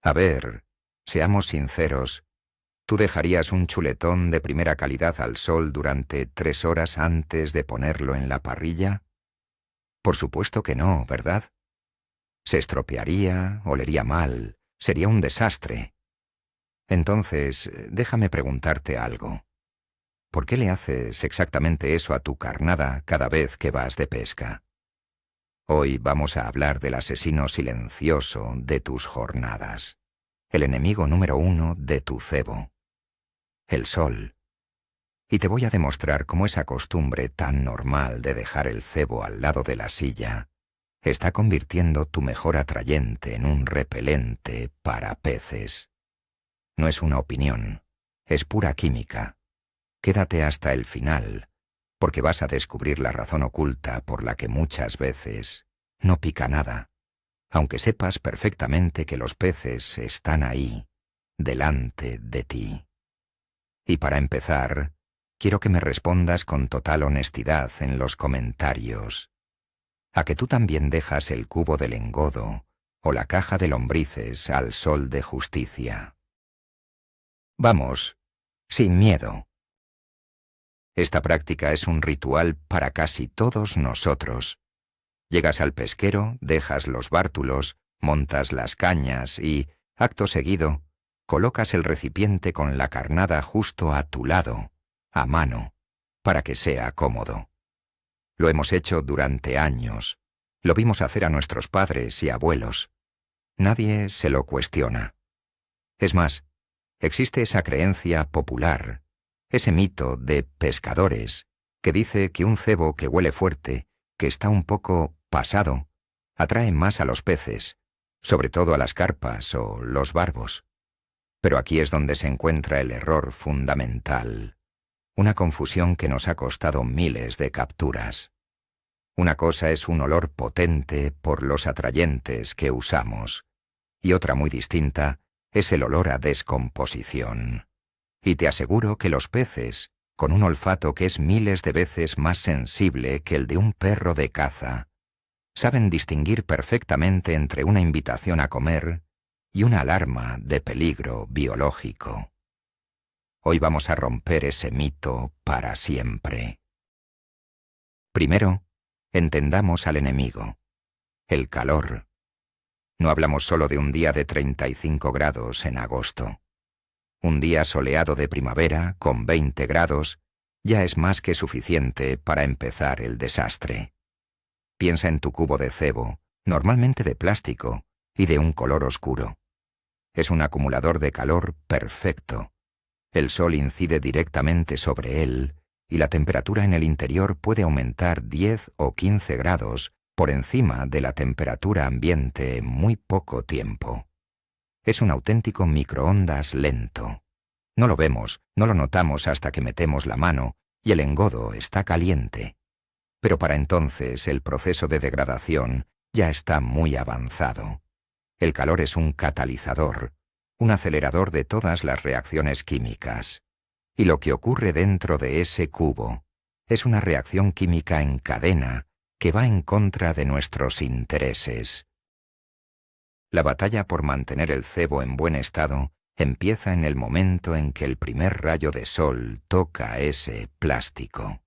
A ver, seamos sinceros. ¿Tú dejarías un chuletón de primera calidad al sol durante 3 horas antes de ponerlo en la parrilla? Por supuesto que no, ¿verdad? Se estropearía, olería mal, sería un desastre. Entonces, déjame preguntarte algo. ¿Por qué le haces exactamente eso a tu carnada cada vez que vas de pesca? Hoy vamos a hablar del asesino silencioso de tus jornadas, el enemigo número 1 de tu cebo, el sol. Y te voy a demostrar cómo esa costumbre tan normal de dejar el cebo al lado de la silla está convirtiendo tu mejor atrayente en un repelente para peces. No es una opinión, es pura química. Quédate hasta el final, porque vas a descubrir la razón oculta por la que muchas veces no pica nada, aunque sepas perfectamente que los peces están ahí, delante de ti. Y para empezar, quiero que me respondas con total honestidad en los comentarios. ¿A que tú también dejas el cubo del engodo o la caja de lombrices al sol de justicia? Vamos, sin miedo. Esta práctica es un ritual para casi todos nosotros. Llegas al pesquero, dejas los bártulos, montas las cañas y, acto seguido, colocas el recipiente con la carnada justo a tu lado, a mano, para que sea cómodo. Lo hemos hecho durante años. Lo vimos hacer a nuestros padres y abuelos. Nadie se lo cuestiona. Es más, existe esa creencia popular, ese mito de pescadores, que dice que un cebo que huele fuerte, que está un poco pasado, atrae más a los peces, sobre todo a las carpas o los barbos. Pero aquí es donde se encuentra el error fundamental, una confusión que nos ha costado miles de capturas. Una cosa es un olor potente por los atrayentes que usamos, y otra muy distinta es el olor a descomposición. Y te aseguro que los peces, con un olfato que es miles de veces más sensible que el de un perro de caza, saben distinguir perfectamente entre una invitación a comer y una alarma de peligro biológico. Hoy vamos a romper ese mito para siempre. Primero, entendamos al enemigo, el calor. No hablamos solo de un día de 35 grados en agosto. Un día soleado de primavera, con 20 grados, ya es más que suficiente para empezar el desastre. Piensa en tu cubo de cebo, normalmente de plástico y de un color oscuro. Es un acumulador de calor perfecto. El sol incide directamente sobre él y la temperatura en el interior puede aumentar 10 o 15 grados por encima de la temperatura ambiente en muy poco tiempo. Es un auténtico microondas lento. No lo vemos, no lo notamos hasta que metemos la mano y el engodo está caliente. Pero para entonces el proceso de degradación ya está muy avanzado. El calor es un catalizador, un acelerador de todas las reacciones químicas. Y lo que ocurre dentro de ese cubo es una reacción química en cadena que va en contra de nuestros intereses. La batalla por mantener el cebo en buen estado empieza en el momento en que el primer rayo de sol toca ese plástico.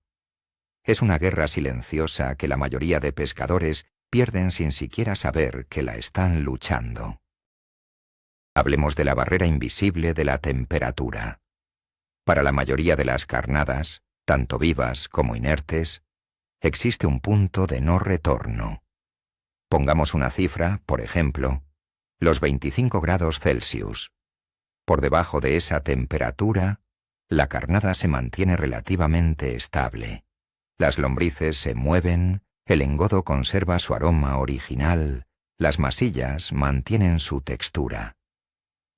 Es una guerra silenciosa que la mayoría de pescadores pierden sin siquiera saber que la están luchando. Hablemos de la barrera invisible de la temperatura. Para la mayoría de las carnadas, tanto vivas como inertes, existe un punto de no retorno. Pongamos una cifra, por ejemplo, los 25 grados Celsius. Por debajo de esa temperatura, la carnada se mantiene relativamente estable. Las lombrices se mueven, el engodo conserva su aroma original, las masillas mantienen su textura.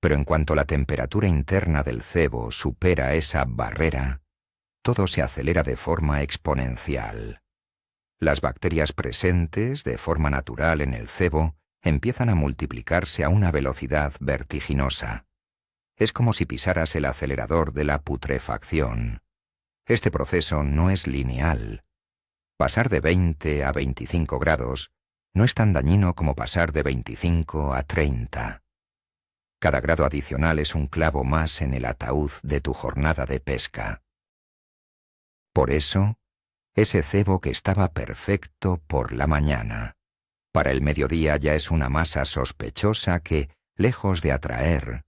Pero en cuanto la temperatura interna del cebo supera esa barrera, todo se acelera de forma exponencial. Las bacterias presentes de forma natural en el cebo empiezan a multiplicarse a una velocidad vertiginosa. Es como si pisaras el acelerador de la putrefacción. Este proceso no es lineal. Pasar de 20 a 25 grados no es tan dañino como pasar de 25 a 30. Cada grado adicional es un clavo más en el ataúd de tu jornada de pesca. Por eso, ese cebo que estaba perfecto por la mañana, para el mediodía ya es una masa sospechosa que, lejos de atraer,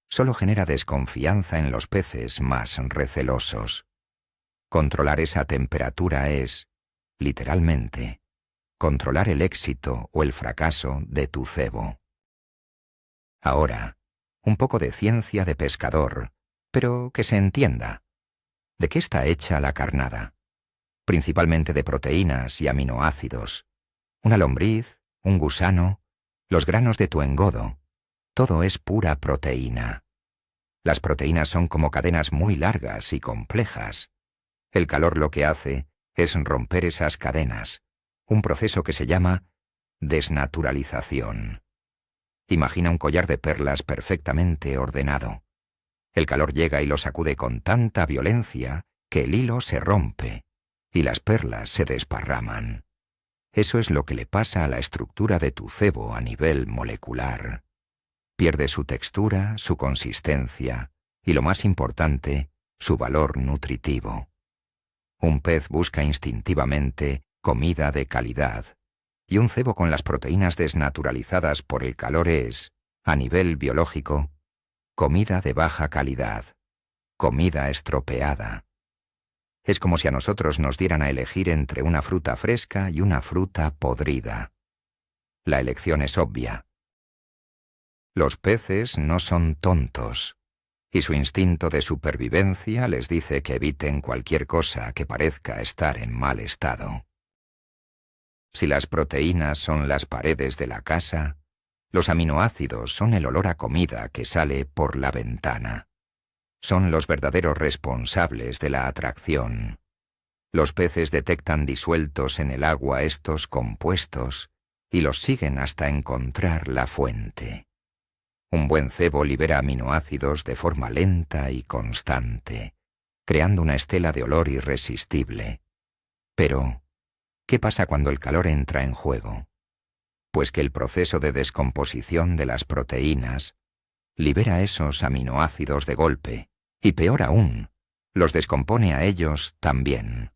solo genera desconfianza en los peces más recelosos. Controlar esa temperatura es, literalmente, controlar el éxito o el fracaso de tu cebo. Ahora, un poco de ciencia de pescador, pero que se entienda. ¿De qué está hecha la carnada? Principalmente de proteínas y aminoácidos. Una lombriz, un gusano, los granos de tu engodo. Todo es pura proteína. Las proteínas son como cadenas muy largas y complejas. El calor lo que hace es romper esas cadenas, un proceso que se llama desnaturalización. Imagina un collar de perlas perfectamente ordenado. El calor llega y lo sacude con tanta violencia que el hilo se rompe y las perlas se desparraman. Eso es lo que le pasa a la estructura de tu cebo a nivel molecular. Pierde su textura, su consistencia y, lo más importante, su valor nutritivo. Un pez busca instintivamente comida de calidad, y un cebo con las proteínas desnaturalizadas por el calor es, a nivel biológico, comida de baja calidad, comida estropeada. Es como si a nosotros nos dieran a elegir entre una fruta fresca y una fruta podrida. La elección es obvia. Los peces no son tontos, y su instinto de supervivencia les dice que eviten cualquier cosa que parezca estar en mal estado. Si las proteínas son las paredes de la casa, los aminoácidos son el olor a comida que sale por la ventana. Son los verdaderos responsables de la atracción. Los peces detectan disueltos en el agua estos compuestos y los siguen hasta encontrar la fuente. Un buen cebo libera aminoácidos de forma lenta y constante, creando una estela de olor irresistible. Pero, ¿qué pasa cuando el calor entra en juego? Pues que el proceso de descomposición de las proteínas libera esos aminoácidos de golpe, y peor aún, los descompone a ellos también.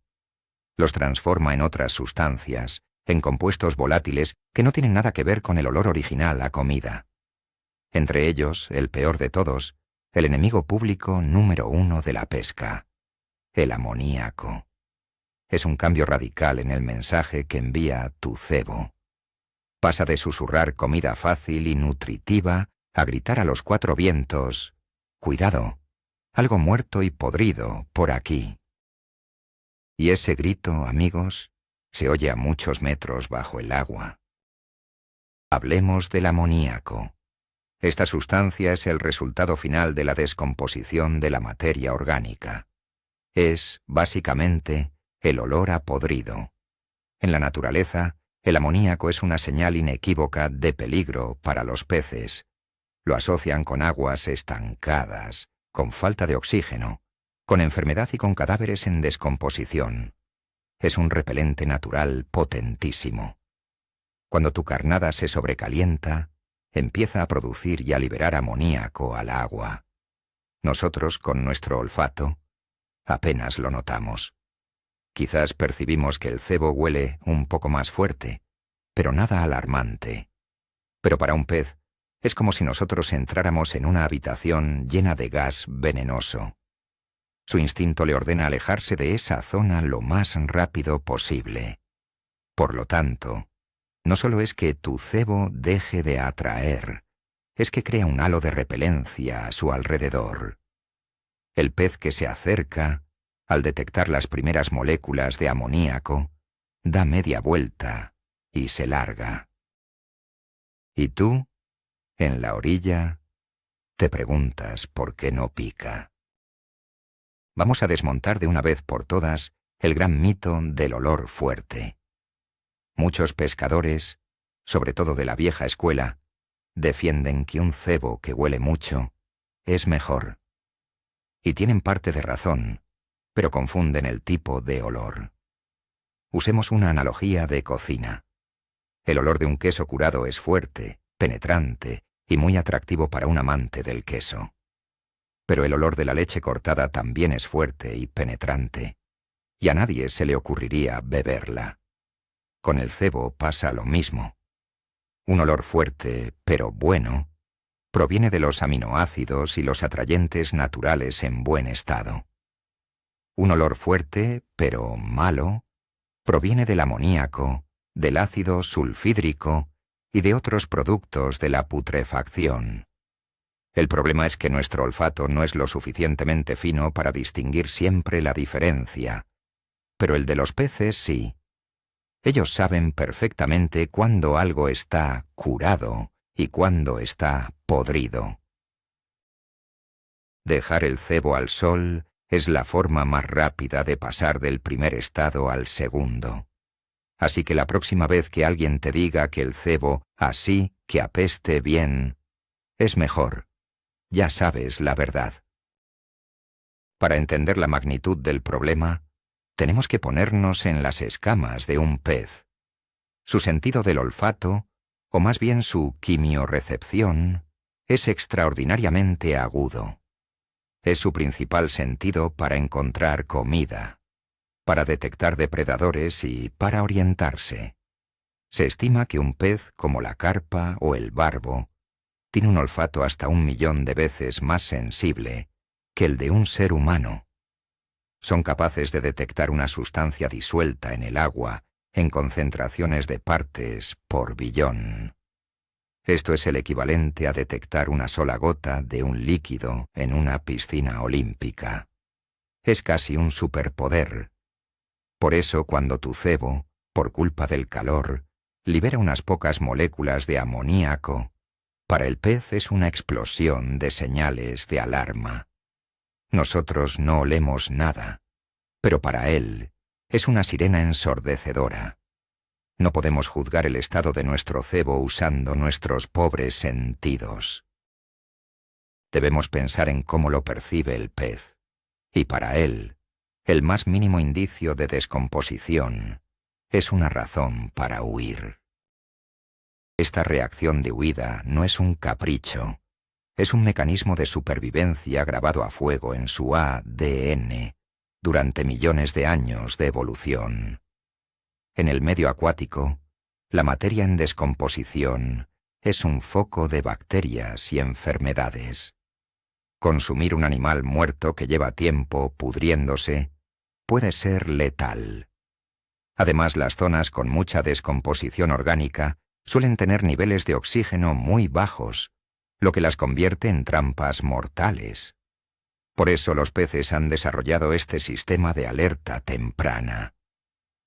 Los transforma en otras sustancias, en compuestos volátiles que no tienen nada que ver con el olor original a comida. Entre ellos, el peor de todos, el enemigo público número 1 de la pesca, el amoníaco. Es un cambio radical en el mensaje que envía tu cebo. Pasa de susurrar comida fácil y nutritiva a gritar a los 4 vientos: «Cuidado, algo muerto y podrido por aquí». Y ese grito, amigos, se oye a muchos metros bajo el agua. Hablemos del amoníaco. Esta sustancia es el resultado final de la descomposición de la materia orgánica. Es, básicamente, el olor a podrido. En la naturaleza, el amoníaco es una señal inequívoca de peligro para los peces. Lo asocian con aguas estancadas, con falta de oxígeno, con enfermedad y con cadáveres en descomposición. Es un repelente natural potentísimo. Cuando tu carnada se sobrecalienta, empieza a producir y a liberar amoníaco al agua. Nosotros, con nuestro olfato, apenas lo notamos. Quizás percibimos que el cebo huele un poco más fuerte, pero nada alarmante. Pero para un pez, es como si nosotros entráramos en una habitación llena de gas venenoso. Su instinto le ordena alejarse de esa zona lo más rápido posible. Por lo tanto, no solo es que tu cebo deje de atraer, es que crea un halo de repelencia a su alrededor. El pez que se acerca, al detectar las primeras moléculas de amoníaco, da media vuelta y se larga. Y tú, en la orilla, te preguntas por qué no pica. Vamos a desmontar de una vez por todas el gran mito del olor fuerte. Muchos pescadores, sobre todo de la vieja escuela, defienden que un cebo que huele mucho es mejor. Y tienen parte de razón, pero confunden el tipo de olor. Usemos una analogía de cocina. El olor de un queso curado es fuerte, penetrante y muy atractivo para un amante del queso. Pero el olor de la leche cortada también es fuerte y penetrante, y a nadie se le ocurriría beberla. Con el cebo pasa lo mismo. Un olor fuerte, pero bueno, proviene de los aminoácidos y los atrayentes naturales en buen estado. Un olor fuerte, pero malo, proviene del amoníaco, del ácido sulfídrico y de otros productos de la putrefacción. El problema es que nuestro olfato no es lo suficientemente fino para distinguir siempre la diferencia, pero el de los peces sí. Ellos saben perfectamente cuándo algo está curado y cuándo está podrido. Dejar el cebo al sol es la forma más rápida de pasar del primer estado al segundo. Así que la próxima vez que alguien te diga que el cebo, así que apeste bien, es mejor. Ya sabes la verdad. Para entender la magnitud del problema, tenemos que ponernos en las escamas de un pez. Su sentido del olfato, o más bien su quimiorrecepción, es extraordinariamente agudo. Es su principal sentido para encontrar comida, para detectar depredadores y para orientarse. Se estima que un pez como la carpa o el barbo tiene un olfato hasta 1.000.000 de veces más sensible que el de un ser humano. Son capaces de detectar una sustancia disuelta en el agua en concentraciones de partes por billón. Esto es el equivalente a detectar una sola gota de un líquido en una piscina olímpica. Es casi un superpoder. Por eso, cuando tu cebo, por culpa del calor, libera unas pocas moléculas de amoníaco, para el pez es una explosión de señales de alarma. Nosotros no olemos nada, pero para él es una sirena ensordecedora. No podemos juzgar el estado de nuestro cebo usando nuestros pobres sentidos. Debemos pensar en cómo lo percibe el pez, y para él, el más mínimo indicio de descomposición es una razón para huir. Esta reacción de huida no es un capricho, es un mecanismo de supervivencia grabado a fuego en su ADN durante millones de años de evolución. En el medio acuático, la materia en descomposición es un foco de bacterias y enfermedades. Consumir un animal muerto que lleva tiempo pudriéndose puede ser letal. Además, las zonas con mucha descomposición orgánica suelen tener niveles de oxígeno muy bajos, lo que las convierte en trampas mortales. Por eso los peces han desarrollado este sistema de alerta temprana.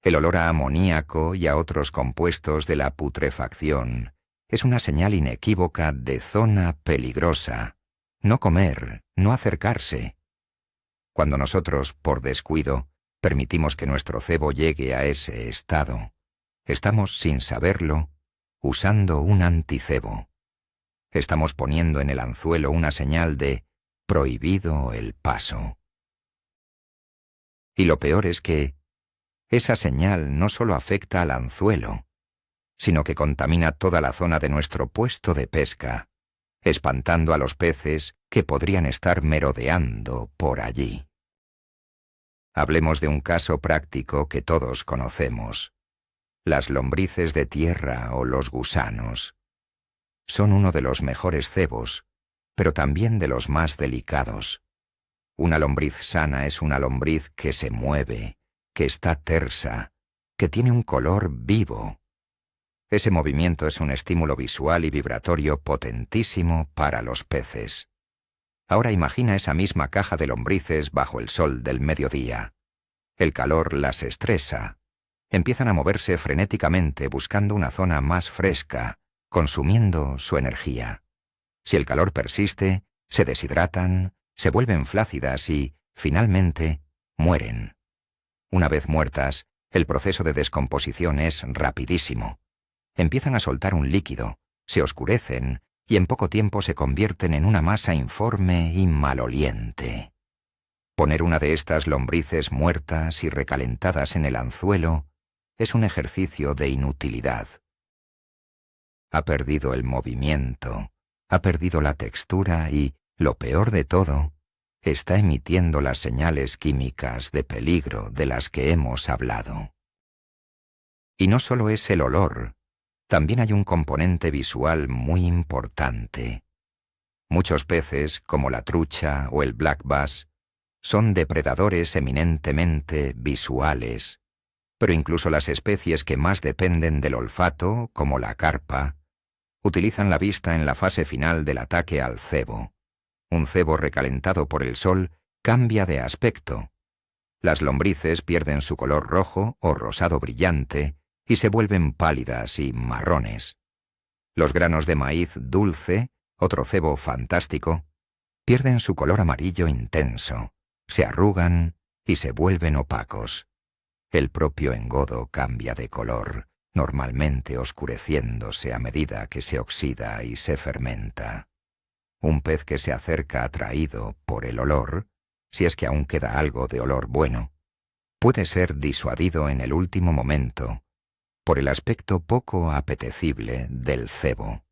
El olor a amoníaco y a otros compuestos de la putrefacción es una señal inequívoca de zona peligrosa. No comer, no acercarse. Cuando nosotros, por descuido, permitimos que nuestro cebo llegue a ese estado, estamos, sin saberlo, usando un anticebo. Estamos poniendo en el anzuelo una señal de prohibido el paso. Y lo peor es que esa señal no solo afecta al anzuelo, sino que contamina toda la zona de nuestro puesto de pesca, espantando a los peces que podrían estar merodeando por allí. Hablemos de un caso práctico que todos conocemos: las lombrices de tierra o los gusanos. Son uno de los mejores cebos, pero también de los más delicados. Una lombriz sana es una lombriz que se mueve, que está tersa, que tiene un color vivo. Ese movimiento es un estímulo visual y vibratorio potentísimo para los peces. Ahora imagina esa misma caja de lombrices bajo el sol del mediodía. El calor las estresa. Empiezan a moverse frenéticamente buscando una zona más fresca, consumiendo su energía. Si el calor persiste, se deshidratan, se vuelven flácidas y, finalmente, mueren. Una vez muertas, el proceso de descomposición es rapidísimo. Empiezan a soltar un líquido, se oscurecen y en poco tiempo se convierten en una masa informe y maloliente. Poner una de estas lombrices muertas y recalentadas en el anzuelo es un ejercicio de inutilidad. Ha perdido el movimiento, ha perdido la textura y, lo peor de todo, está emitiendo las señales químicas de peligro de las que hemos hablado. Y no solo es el olor, también hay un componente visual muy importante. Muchos peces, como la trucha o el black bass, son depredadores eminentemente visuales, pero incluso las especies que más dependen del olfato, como la carpa, utilizan la vista en la fase final del ataque al cebo. Un cebo recalentado por el sol cambia de aspecto. Las lombrices pierden su color rojo o rosado brillante y se vuelven pálidas y marrones. Los granos de maíz dulce, otro cebo fantástico, pierden su color amarillo intenso, se arrugan y se vuelven opacos. El propio engodo cambia de color, normalmente oscureciéndose a medida que se oxida y se fermenta. Un pez que se acerca atraído por el olor, si es que aún queda algo de olor bueno, puede ser disuadido en el último momento por el aspecto poco apetecible del cebo.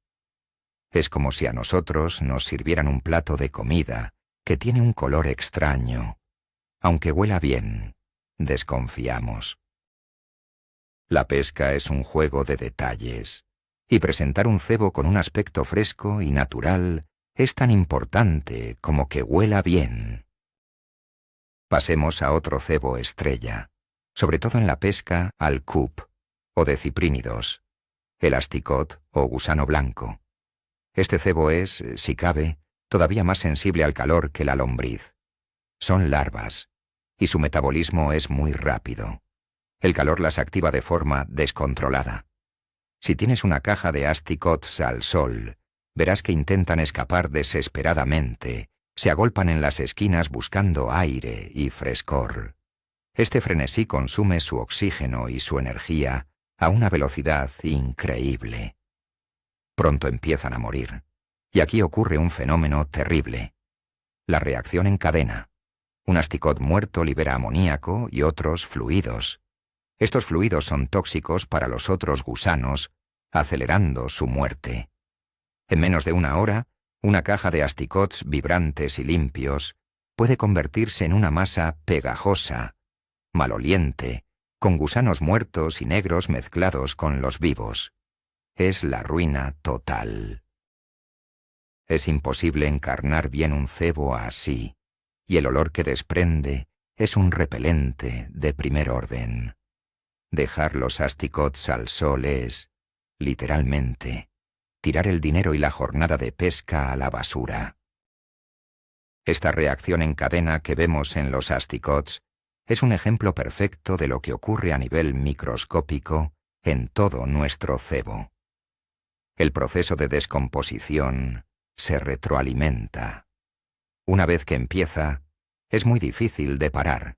Es como si a nosotros nos sirvieran un plato de comida que tiene un color extraño. Aunque huela bien, desconfiamos. La pesca es un juego de detalles, y presentar un cebo con un aspecto fresco y natural es tan importante como que huela bien. Pasemos a otro cebo estrella, sobre todo en la pesca al cup o de ciprínidos, el asticot o gusano blanco. Este cebo es, si cabe, todavía más sensible al calor que la lombriz. Son larvas, y su metabolismo es muy rápido. El calor las activa de forma descontrolada. Si tienes una caja de asticots al sol, verás que intentan escapar desesperadamente, se agolpan en las esquinas buscando aire y frescor. Este frenesí consume su oxígeno y su energía a una velocidad increíble. Pronto empiezan a morir, y aquí ocurre un fenómeno terrible. La reacción en cadena. Un asticot muerto libera amoníaco y otros fluidos. Estos fluidos son tóxicos para los otros gusanos, acelerando su muerte. En menos de una hora, una caja de asticots vibrantes y limpios puede convertirse en una masa pegajosa, maloliente, con gusanos muertos y negros mezclados con los vivos. Es la ruina total. Es imposible encarnar bien un cebo así, y el olor que desprende es un repelente de primer orden. Dejar los asticots al sol es, literalmente, tirar el dinero y la jornada de pesca a la basura. Esta reacción en cadena que vemos en los asticots es un ejemplo perfecto de lo que ocurre a nivel microscópico en todo nuestro cebo. El proceso de descomposición se retroalimenta. Una vez que empieza, es muy difícil de parar.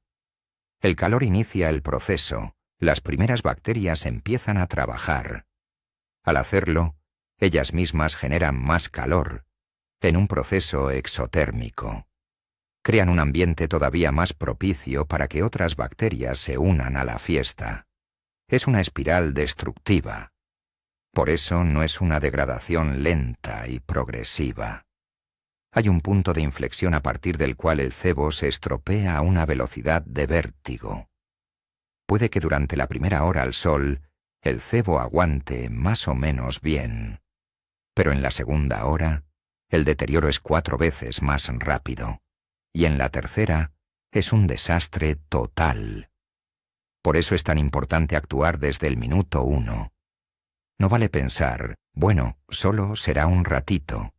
El calor inicia el proceso, las primeras bacterias empiezan a trabajar. Al hacerlo, ellas mismas generan más calor, en un proceso exotérmico. Crean un ambiente todavía más propicio para que otras bacterias se unan a la fiesta. Es una espiral destructiva. Por eso no es una degradación lenta y progresiva. Hay un punto de inflexión a partir del cual el cebo se estropea a una velocidad de vértigo. Puede que durante la primera hora al sol el cebo aguante más o menos bien, pero en la segunda hora el deterioro es 4 veces más rápido, y en la tercera es un desastre total. Por eso es tan importante actuar desde el minuto 1. No vale pensar, bueno, solo será un ratito.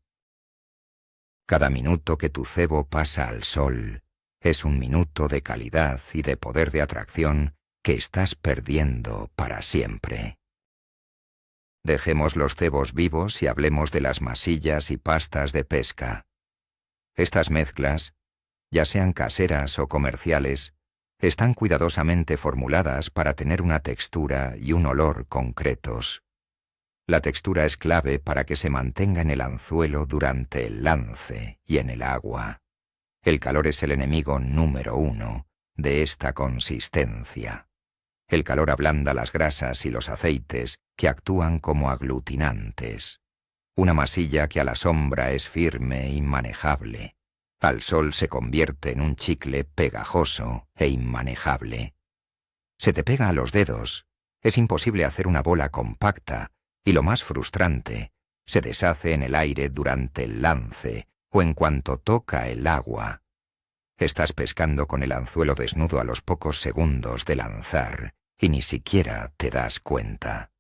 Cada minuto que tu cebo pasa al sol es un minuto de calidad y de poder de atracción que estás perdiendo para siempre. Dejemos los cebos vivos y hablemos de las masillas y pastas de pesca. Estas mezclas, ya sean caseras o comerciales, están cuidadosamente formuladas para tener una textura y un olor concretos. La textura es clave para que se mantenga en el anzuelo durante el lance y en el agua. El calor es el enemigo número 1 de esta consistencia. El calor ablanda las grasas y los aceites que actúan como aglutinantes. Una masilla que a la sombra es firme e inmanejable. Al sol se convierte en un chicle pegajoso e inmanejable. Se te pega a los dedos. Es imposible hacer una bola compacta y lo más frustrante, se deshace en el aire durante el lance o en cuanto toca el agua. Estás pescando con el anzuelo desnudo a los pocos segundos de lanzar y ni siquiera te das cuenta.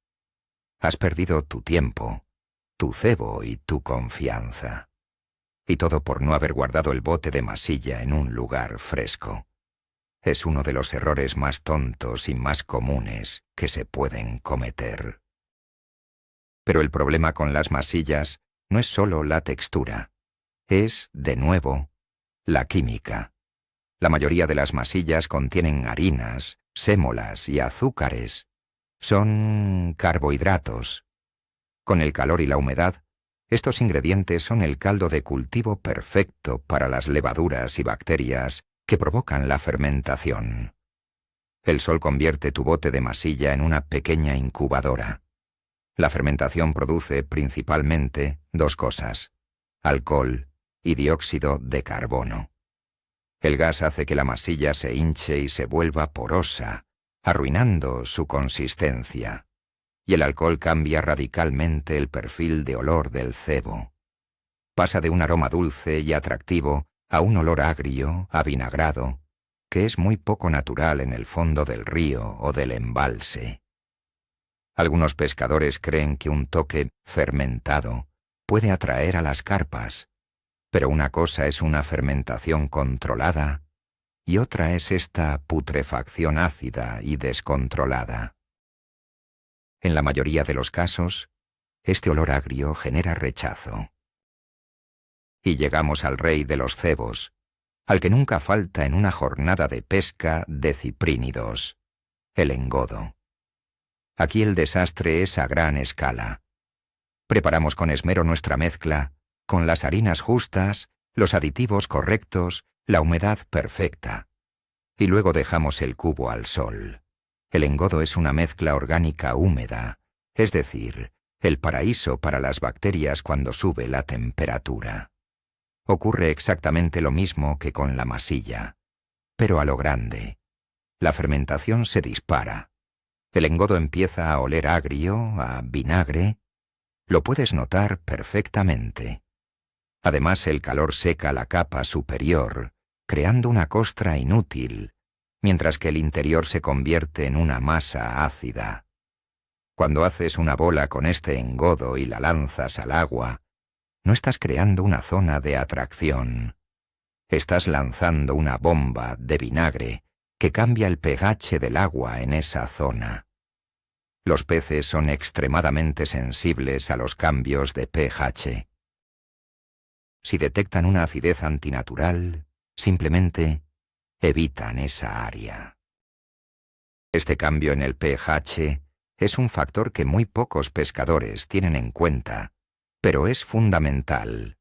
Has perdido tu tiempo, tu cebo y tu confianza. Y todo por no haber guardado el bote de masilla en un lugar fresco. Es uno de los errores más tontos y más comunes que se pueden cometer. Pero el problema con las masillas no es solo la textura. Es, de nuevo, la química. La mayoría de las masillas contienen harinas, sémolas y azúcares. Son carbohidratos. Con el calor y la humedad, estos ingredientes son el caldo de cultivo perfecto para las levaduras y bacterias que provocan la fermentación. El sol convierte tu bote de masilla en una pequeña incubadora. La fermentación produce principalmente dos cosas: alcohol y dióxido de carbono. El gas hace que la masilla se hinche y se vuelva porosa, arruinando su consistencia, y el alcohol cambia radicalmente el perfil de olor del cebo. Pasa de un aroma dulce y atractivo a un olor agrio, avinagrado, que es muy poco natural en el fondo del río o del embalse. Algunos pescadores creen que un toque fermentado puede atraer a las carpas, pero una cosa es una fermentación controlada y otra es esta putrefacción ácida y descontrolada. En la mayoría de los casos, este olor agrio genera rechazo. Y llegamos al rey de los cebos, al que nunca falta en una jornada de pesca de ciprínidos, el engodo. Aquí el desastre es a gran escala. Preparamos con esmero nuestra mezcla, con las harinas justas, los aditivos correctos, la humedad perfecta. Y luego dejamos el cubo al sol. El engodo es una mezcla orgánica húmeda, es decir, el paraíso para las bacterias cuando sube la temperatura. Ocurre exactamente lo mismo que con la masilla, pero a lo grande. La fermentación se dispara. El engodo empieza a oler agrio, a vinagre. Lo puedes notar perfectamente. Además, el calor seca la capa superior, creando una costra inútil, mientras que el interior se convierte en una masa ácida. Cuando haces una bola con este engodo y la lanzas al agua, no estás creando una zona de atracción. Estás lanzando una bomba de vinagre que cambia el pH del agua en esa zona. Los peces son extremadamente sensibles a los cambios de pH. Si detectan una acidez antinatural, simplemente evitan esa área. Este cambio en el pH es un factor que muy pocos pescadores tienen en cuenta, pero es fundamental.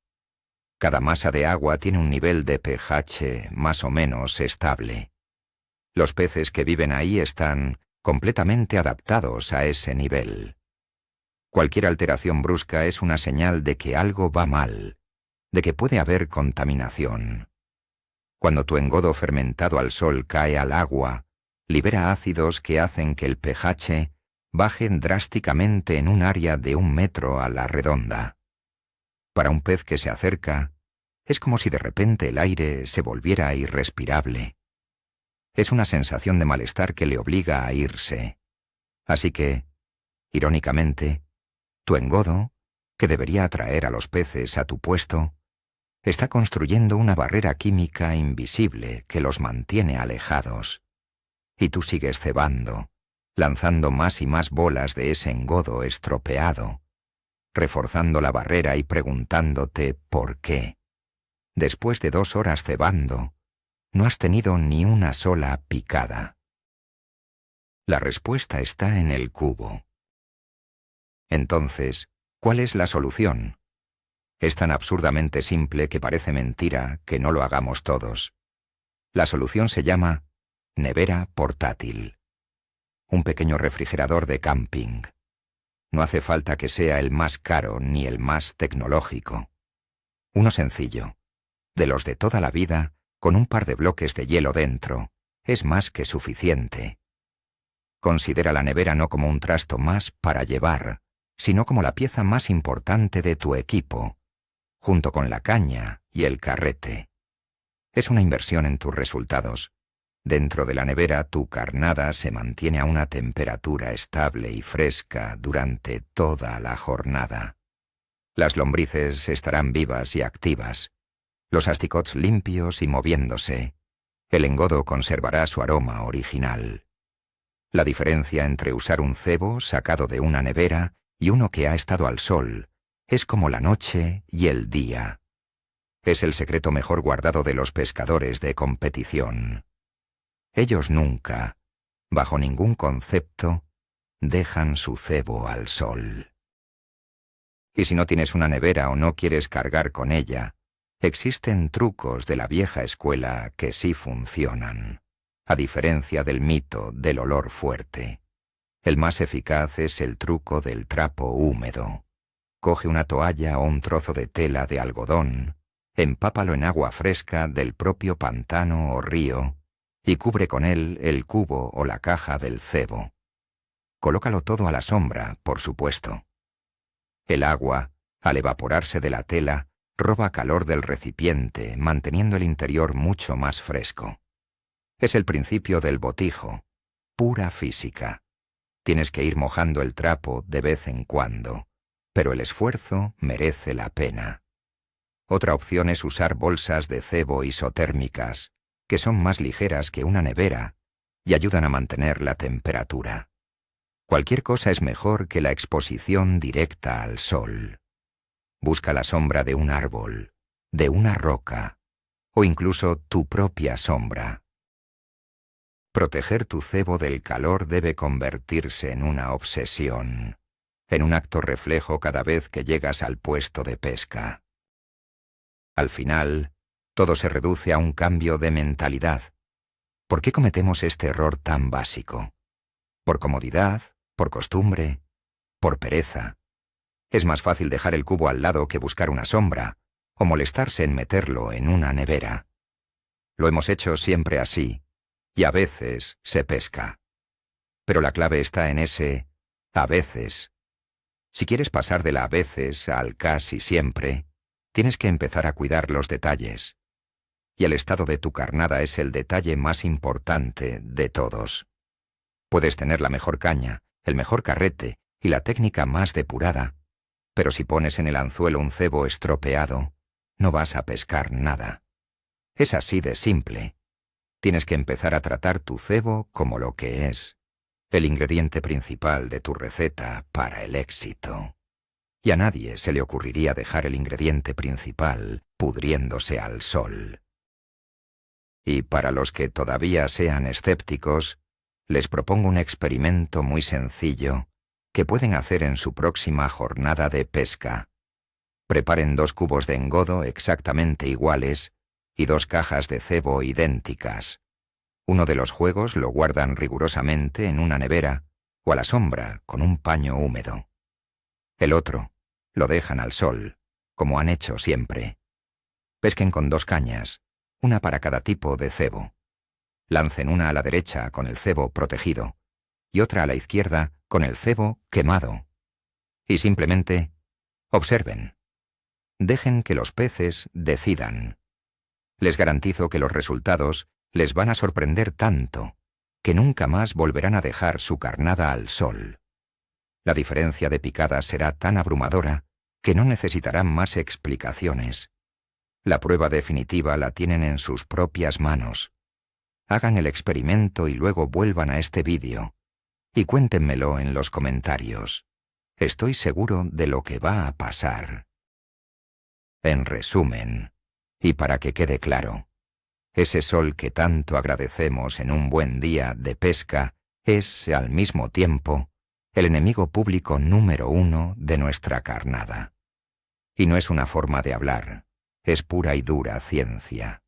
Cada masa de agua tiene un nivel de pH más o menos estable. Los peces que viven ahí están completamente adaptados a ese nivel. Cualquier alteración brusca es una señal de que algo va mal, de que puede haber contaminación. Cuando tu engodo fermentado al sol cae al agua, libera ácidos que hacen que el pH baje drásticamente en un área de 1 metro a la redonda. Para un pez que se acerca, es como si de repente el aire se volviera irrespirable. Es una sensación de malestar que le obliga a irse. Así que, irónicamente, tu engodo, que debería atraer a los peces a tu puesto, está construyendo una barrera química invisible que los mantiene alejados. Y tú sigues cebando, lanzando más y más bolas de ese engodo estropeado, reforzando la barrera y preguntándote por qué. Después de 2 horas cebando, no has tenido ni una sola picada. La respuesta está en el cubo. Entonces, ¿cuál es la solución? Es tan absurdamente simple que parece mentira que no lo hagamos todos. La solución se llama nevera portátil. Un pequeño refrigerador de camping. No hace falta que sea el más caro ni el más tecnológico. Uno sencillo, de los de toda la vida, con un par de bloques de hielo dentro, es más que suficiente. Considera la nevera no como un trasto más para llevar, sino como la pieza más importante de tu equipo, junto con la caña y el carrete. Es una inversión en tus resultados. Dentro de la nevera tu carnada se mantiene a una temperatura estable y fresca durante toda la jornada. Las lombrices estarán vivas y activas, los asticots limpios y moviéndose. El engodo conservará su aroma original. La diferencia entre usar un cebo sacado de una nevera y uno que ha estado al sol es como la noche y el día. Es el secreto mejor guardado de los pescadores de competición. Ellos nunca, bajo ningún concepto, dejan su cebo al sol. Y si no tienes una nevera o no quieres cargar con ella, existen trucos de la vieja escuela que sí funcionan, a diferencia del mito del olor fuerte. El más eficaz es el truco del trapo húmedo. Coge una toalla o un trozo de tela de algodón, empápalo en agua fresca del propio pantano o río y cubre con él el cubo o la caja del cebo. Colócalo todo a la sombra, por supuesto. El agua, al evaporarse de la tela, roba calor del recipiente, manteniendo el interior mucho más fresco. Es el principio del botijo, pura física. Tienes que ir mojando el trapo de vez en cuando, pero el esfuerzo merece la pena. Otra opción es usar bolsas de cebo isotérmicas, que son más ligeras que una nevera y ayudan a mantener la temperatura. Cualquier cosa es mejor que la exposición directa al sol. Busca la sombra de un árbol, de una roca, o incluso tu propia sombra. Proteger tu cebo del calor debe convertirse en una obsesión, en un acto reflejo cada vez que llegas al puesto de pesca. Al final, todo se reduce a un cambio de mentalidad. ¿Por qué cometemos este error tan básico? ¿Por comodidad? ¿Por costumbre? ¿Por pereza? Es más fácil dejar el cubo al lado que buscar una sombra, o molestarse en meterlo en una nevera. Lo hemos hecho siempre así, y a veces se pesca. Pero la clave está en ese a veces. Si quieres pasar de la a veces al casi siempre, tienes que empezar a cuidar los detalles. Y el estado de tu carnada es el detalle más importante de todos. Puedes tener la mejor caña, el mejor carrete y la técnica más depurada, pero si pones en el anzuelo un cebo estropeado, no vas a pescar nada. Es así de simple. Tienes que empezar a tratar tu cebo como lo que es, el ingrediente principal de tu receta para el éxito. Y a nadie se le ocurriría dejar el ingrediente principal pudriéndose al sol. Y para los que todavía sean escépticos, les propongo un experimento muy sencillo que pueden hacer en su próxima jornada de pesca. Preparen 2 cubos de engodo exactamente iguales y 2 cajas de cebo idénticas. Uno de los juegos lo guardan rigurosamente en una nevera o a la sombra con un paño húmedo. El otro lo dejan al sol, como han hecho siempre. Pesquen con 2 cañas, una para cada tipo de cebo. Lancen una a la derecha con el cebo protegido y otra a la izquierda con el cebo quemado. Y simplemente observen. Dejen que los peces decidan. Les garantizo que los resultados les van a sorprender tanto que nunca más volverán a dejar su carnada al sol. La diferencia de picadas será tan abrumadora que no necesitarán más explicaciones. La prueba definitiva la tienen en sus propias manos. Hagan el experimento y luego vuelvan a este vídeo y cuéntenmelo en los comentarios. Estoy seguro de lo que va a pasar. En resumen, y para que quede claro, ese sol que tanto agradecemos en un buen día de pesca es, al mismo tiempo, el enemigo público número 1 de nuestra carnada. Y no es una forma de hablar, es pura y dura ciencia.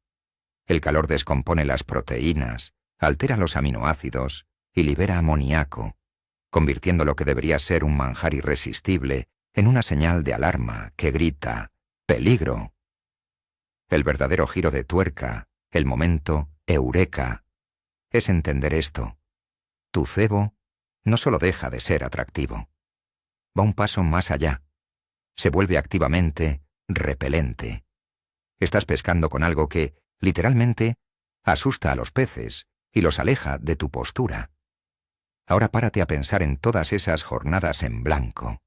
El calor descompone las proteínas, altera los aminoácidos y libera amoníaco. convirtiendo lo que debería ser un manjar irresistible en una señal de alarma que grita «¡Peligro!». El verdadero giro de tuerca, el momento eureka, es entender esto. Tu cebo no solo deja de ser atractivo, va un paso más allá. Se vuelve activamente repelente. Estás pescando con algo que, literalmente, asusta a los peces y los aleja de tu postura. Ahora párate a pensar en todas esas jornadas en blanco,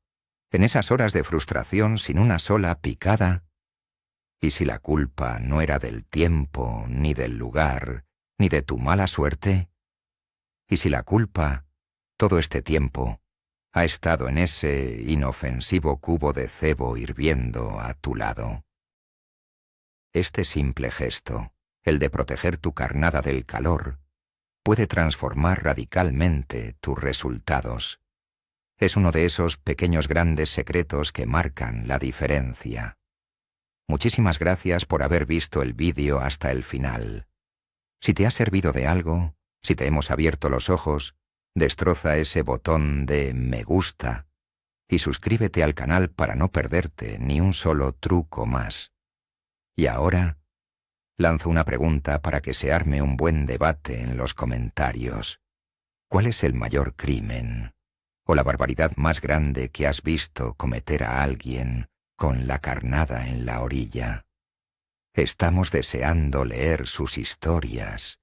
en esas horas de frustración sin una sola picada. ¿Y si la culpa no era del tiempo, ni del lugar, ni de tu mala suerte? ¿Y si la culpa, todo este tiempo, ha estado en ese inofensivo cubo de cebo hirviendo a tu lado? Este simple gesto, el de proteger tu carnada del calor, puede transformar radicalmente tus resultados. Es uno de esos pequeños grandes secretos que marcan la diferencia. Muchísimas gracias por haber visto el vídeo hasta el final. Si te ha servido de algo, si te hemos abierto los ojos, destroza ese botón de me gusta y suscríbete al canal para no perderte ni un solo truco más. Y ahora, lanzo una pregunta para que se arme un buen debate en los comentarios. ¿Cuál es el mayor crimen o la barbaridad más grande que has visto cometer a alguien con la carnada en la orilla? Estamos deseando leer sus historias